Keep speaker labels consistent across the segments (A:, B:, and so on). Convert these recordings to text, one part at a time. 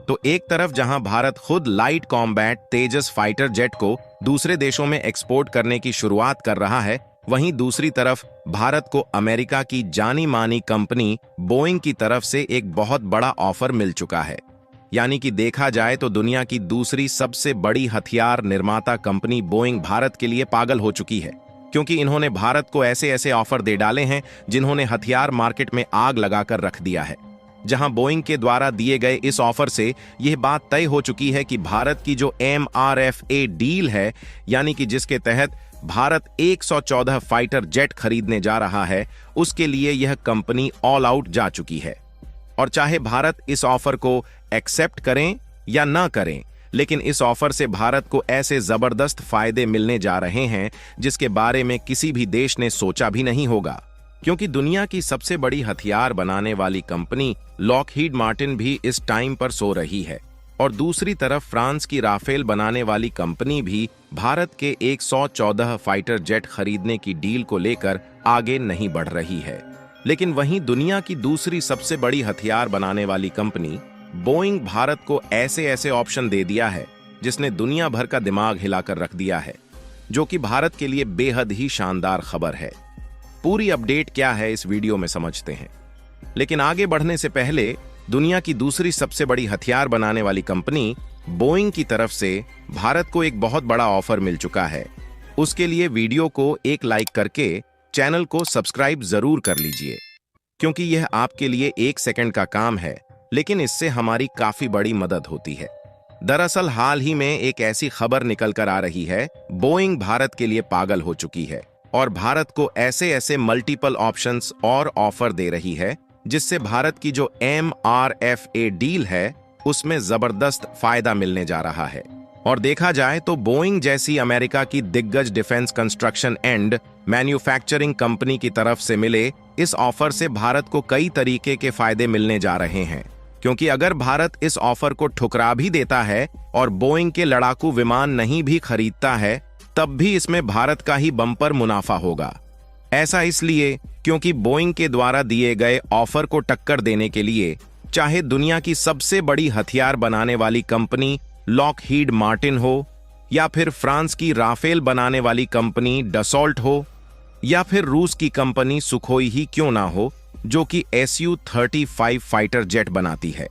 A: तो एक तरफ जहां भारत खुद लाइट कॉम्बैट तेजस फाइटर जेट को दूसरे देशों में एक्सपोर्ट करने की शुरुआत कर रहा है, वहीं दूसरी तरफ भारत को अमेरिका की जानी मानी कंपनी बोइंग की तरफ से एक बहुत बड़ा ऑफर मिल चुका है। यानी कि देखा जाए तो दुनिया की दूसरी सबसे बड़ी हथियार निर्माता कंपनी बोइंग भारत के लिए पागल हो चुकी है, क्योंकि इन्होंने भारत को ऐसे ऐसे ऑफर दे डाले हैं जिन्होंने हथियार मार्केट में आग लगाकर रख दिया है। जहां बोइंग के द्वारा दिए गए इस ऑफर से यह बात तय हो चुकी है कि भारत की जो MRFA डील है, यानी कि जिसके तहत भारत 114 फाइटर जेट खरीदने जा रहा है, उसके लिए यह कंपनी ऑल आउट जा चुकी है। और चाहे भारत इस ऑफर को एक्सेप्ट करें या ना करें, लेकिन इस ऑफर से भारत को ऐसे जबरदस्त फायदे मिलने जा रहे हैं जिसके बारे में किसी भी देश ने सोचा भी नहीं होगा, क्योंकि दुनिया की सबसे बड़ी हथियार बनाने वाली कंपनी लॉकहीड मार्टिन भी इस टाइम पर सो रही है, और दूसरी तरफ फ्रांस की राफेल बनाने वाली कंपनी भी भारत के 114 फाइटर जेट खरीदने की डील को लेकर आगे नहीं बढ़ रही है। लेकिन वहीं दुनिया की दूसरी सबसे बड़ी हथियार बनाने वाली कंपनी बोइंग भारत को ऐसे ऐसे ऑप्शन दे दिया है जिसने दुनिया भर का दिमाग हिलाकर रख दिया है, जो कि भारत के लिए बेहद ही शानदार खबर है। पूरी अपडेट क्या है इस वीडियो में समझते हैं, लेकिन आगे बढ़ने से पहले दुनिया की दूसरी सबसे बड़ी हथियार बनाने वाली कंपनी बोइंग की तरफ से भारत को एक बहुत बड़ा ऑफर मिल चुका है। उसके लिए वीडियो को एक लाइक करके चैनल को सब्सक्राइब जरूर कर लीजिए, क्योंकि यह आपके लिए 1 सेकंड का काम है, लेकिन इससे हमारी काफी बड़ी मदद होती है। दरअसल हाल ही में एक ऐसी खबर निकल कर आ रही है, बोइंग भारत के लिए पागल हो चुकी है और भारत को ऐसे ऐसे मल्टीपल ऑप्शंस और ऑफर दे रही है जिससे भारत की जो MRFA डील है उसमें जबरदस्त फायदा मिलने जा रहा है। और देखा जाए तो बोइंग जैसी अमेरिका की दिग्गज defence construction and manufacturing company की तरफ से मिले इस ऑफर से भारत को कई तरीके के फायदे मिलने जा रहे हैं, क्योंकि अगर भारत इस ऑफर को ठुकरा भी देता है और बोइंग के लड़ाकू विमान नहीं भी खरीदता है, तब भी इसमें भारत का ही बम्पर मुनाफा होगा। ऐसा इसलिए क्योंकि बोइंग के द्वारा दिए गए ऑफर को टक्कर देने के लिए चाहे दुनिया की सबसे बड़ी हथियार बनाने वाली कंपनी लॉकहीड मार्टिन हो, या फिर फ्रांस की राफेल बनाने वाली कंपनी डसॉल्ट हो, या फिर रूस की कंपनी सुखोई ही क्यों ना हो, जो कि Su-35 फाइटर जेट बनाती है।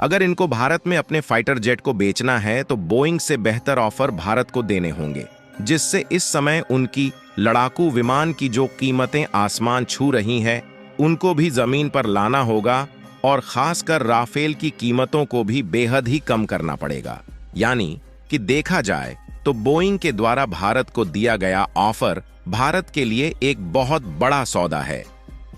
A: अगर इनको भारत में अपने फाइटर जेट को बेचना है तो बोइंग से बेहतर ऑफर भारत को देने होंगे, जिससे इस समय उनकी लड़ाकू विमान की जो कीमतें आसमान छू रही हैं उनको भी जमीन पर लाना होगा, और खासकर राफेल की कीमतों को भी बेहद ही कम करना पड़ेगा। यानी कि देखा जाए तो बोइंग के द्वारा भारत को दिया गया ऑफर भारत के लिए एक बहुत बड़ा सौदा है,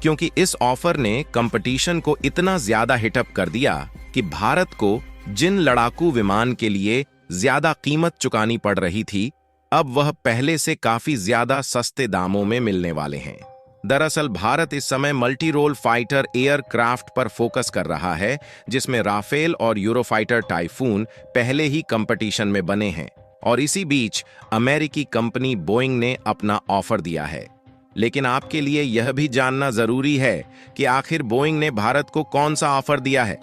A: क्योंकि इस ऑफर ने कंपटीशन को इतना ज्यादा हिटअप कर दिया कि भारत को जिन लड़ाकू विमान के लिए ज्यादा कीमत चुकानी पड़ रही थी, अब वह पहले से काफी ज्यादा सस्ते दामों में मिलने वाले हैं। दरअसल भारत इस समय मल्टी रोल फाइटर एयरक्राफ्ट पर फोकस कर रहा है, जिसमें राफेल और यूरोफाइटर टाइफून पहले ही कंपटीशन में बने हैं, और इसी बीच अमेरिकी कंपनी बोइंग ने अपना ऑफर दिया है। लेकिन आपके लिए यह भी जानना जरूरी है कि आखिर बोइंग ने भारत को कौन सा ऑफर दिया है।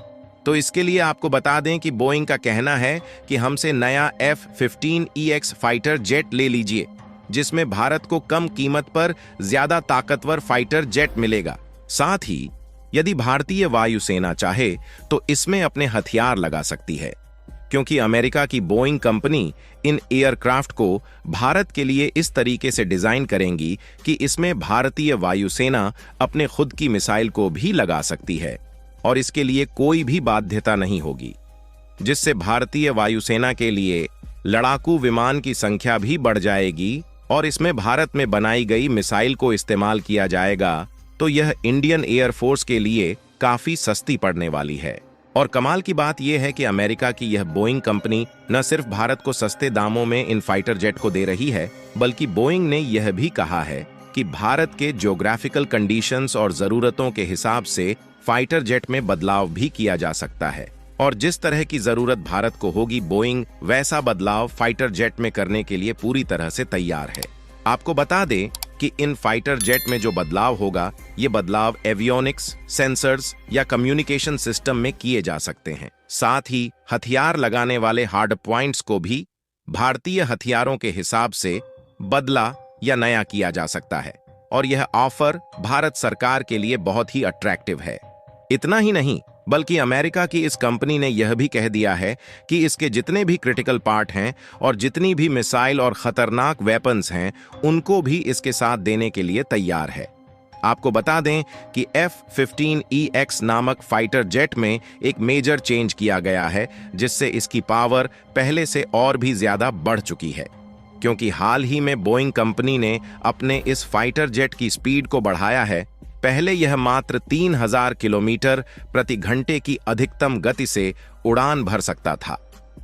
A: तो इसके लिए आपको बता दें कि बोइंग का कहना है कि हमसे नया F-15EX फाइटर जेट ले लीजिए, जिसमें भारत को कम कीमत पर ज्यादा ताकतवर फाइटर जेट मिलेगा। साथ ही यदि भारतीय वायुसेना चाहे तो इसमें अपने हथियार लगा सकती है, क्योंकि अमेरिका की बोइंग कंपनी इन एयरक्राफ्ट को भारत के लिए इस तरीके से डिजाइन करेंगी कि इसमें भारतीय वायुसेना अपने खुद की मिसाइल को भी लगा सकती है, और इसके लिए कोई भी बाध्यता नहीं होगी, जिससे भारतीय वायुसेना के लिए लड़ाकू विमान की संख्या भी बढ़ जाएगी, और इसमें भारत में बनाई गई मिसाइल को इस्तेमाल किया जाएगा, तो यह इंडियन एयरफोर्स के लिए काफी सस्ती पड़ने वाली है। और कमाल की बात यह है कि अमेरिका की यह बोइंग कंपनी न सिर्फ भारत को सस्ते दामों में इन फाइटर जेट को दे रही है, बल्कि बोइंग ने यह भी कहा है कि भारत के ज्योग्राफिकल कंडीशंस और जरूरतों के हिसाब से फाइटर जेट में बदलाव भी किया जा सकता है, और जिस तरह की जरूरत भारत को होगी, बोइंग वैसा बदलाव फाइटर जेट में करने के लिए पूरी तरह से तैयार है। आपको बता दें कि इन फाइटर जेट में जो बदलाव होगा, ये बदलाव एवियोनिक्स, सेंसर्स या कम्युनिकेशन सिस्टम में किए जा सकते हैं। साथ ही हथियार लगाने वाले हार्ड पॉइंट्स को भी भारतीय हथियारों के हिसाब से बदला या नया किया जा सकता है और यह ऑफर भारत सरकार के लिए बहुत ही अट्रैक्टिव है। इतना ही नहीं, बल्कि अमेरिका की इस कंपनी ने यह भी कह दिया है कि इसके जितने भी क्रिटिकल पार्ट हैं और जितनी भी मिसाइल और खतरनाक वेपन्स हैं, उनको भी इसके साथ देने के लिए तैयार है। आपको बता दें कि F-15EX नामक फाइटर जेट में एक मेजर चेंज किया गया है, जिससे इसकी पावर पहले से और भी ज्यादा बढ़ चुकी है, क्योंकि हाल ही में बोइंग कंपनी ने अपने इस फाइटर जेट की स्पीड को बढ़ाया है। पहले यह मात्र 3000 किलोमीटर प्रति घंटे की अधिकतम गति से उड़ान भर सकता था,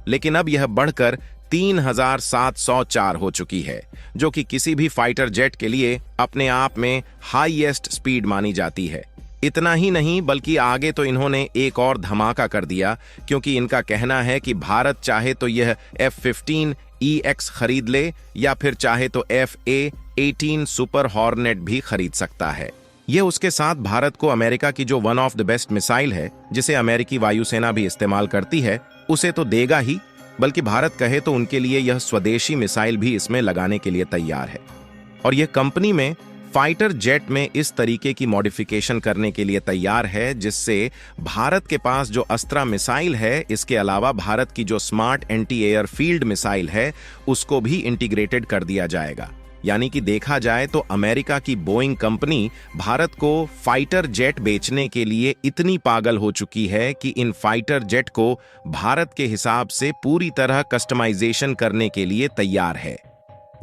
A: लेकिन अब यह बढ़कर 3704 हो चुकी है, जो कि किसी भी फाइटर जेट के लिए अपने आप में हाईएस्ट स्पीड मानी जाती है। इतना ही नहीं, बल्कि आगे तो इन्होंने एक और धमाका कर दिया, क्योंकि इनका कहना है कि भारत चाहे तो यह F-15EX खरीद ले या फिर चाहे तो FA-18 सुपर हॉर्नेट भी खरीद सकता है। यह उसके साथ भारत को अमेरिका की जो one of the best missile है, जिसे अमेरिकी वायुसेना भी इस्तेमाल करती है, उसे तो देगा ही, बल्कि भारत कहे तो उनके लिए यह स्वदेशी मिसाइल भी इसमें लगाने के लिए तैयार है। और यह कंपनी में फाइटर जेट में इस तरीके की मॉडिफिकेशन करने के लिए तैयार है, जिससे भारत के पास जो अस्त्रा मिसाइल है, इसके अलावा भारत की जो smart anti air field missile है, उसको भी इंटीग्रेटेड कर दिया जाएगा। यानी कि देखा जाए तो अमेरिका की बोइंग कंपनी भारत को फाइटर जेट बेचने के लिए इतनी पागल हो चुकी है कि इन फाइटर जेट को भारत के हिसाब से पूरी तरह कस्टमाइजेशन करने के लिए तैयार है,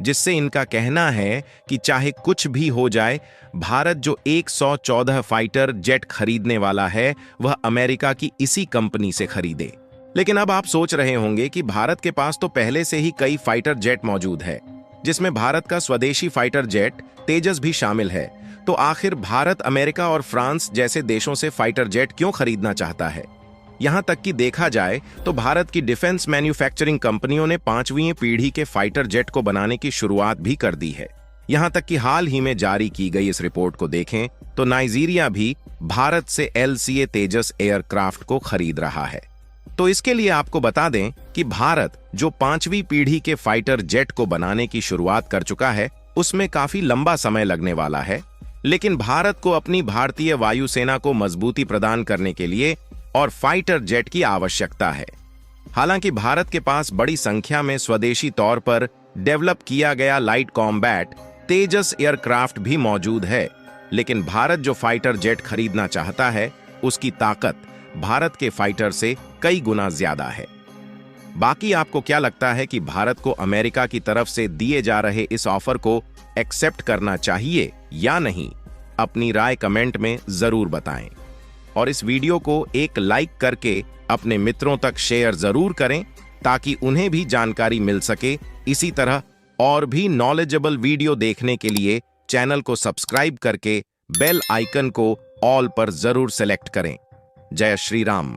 A: जिससे इनका कहना है कि चाहे कुछ भी हो जाए, भारत जो 114 फाइटर जेट खरीदने वाला है, वह अमेरिका की इसी कंपनी से खरीदे। लेकिन अब आप सोच रहे होंगे कि भारत के पास तो पहले से ही कई फाइटर जेट मौजूद है, जिसमें भारत का स्वदेशी फाइटर जेट तेजस भी शामिल है, तो आखिर भारत अमेरिका और फ्रांस जैसे देशों से फाइटर जेट क्यों खरीदना चाहता है? यहां तक कि देखा जाए तो भारत की डिफेंस मैन्युफैक्चरिंग कंपनियों ने 5वीं पीढ़ी के फाइटर जेट को बनाने की शुरुआत भी कर दी है। यहां तक कि हाल ही में जारी की गई इस रिपोर्ट को देखें तो नाइजीरिया भी भारत से LCA तेजस एयरक्राफ्ट को खरीद रहा है। तो इसके लिए आपको बता दें कि भारत जो 5वीं पीढ़ी के फाइटर जेट को बनाने की शुरुआत कर चुका है, उसमें काफी लंबा समय लगने वाला है, लेकिन भारत को अपनी भारतीय वायुसेना को मजबूती प्रदान करने के लिए और फाइटर जेट की आवश्यकता है। हालांकि भारत के पास बड़ी संख्या में स्वदेशी तौर पर डेवलप किया गया लाइट कॉम्बैट तेजस एयरक्राफ्ट भी मौजूद है, लेकिन भारत जो फाइटर जेट खरीदना चाहता है, उसकी ताकत भारत के फाइटर से कई गुना ज्यादा है। बाकी आपको क्या लगता है कि भारत को अमेरिका की तरफ से दिए जा रहे इस ऑफर को एक्सेप्ट करना चाहिए या नहीं? अपनी राय कमेंट में जरूर बताएं और इस वीडियो को एक लाइक करके अपने मित्रों तक शेयर जरूर करें, ताकि उन्हें भी जानकारी मिल सके। इसी तरह और भी नॉलेजेबल वीडियो देखने के लिए चैनल को सब्सक्राइब करके बेल आइकन को ऑल पर जरूर सेलेक्ट करें। जय श्री राम।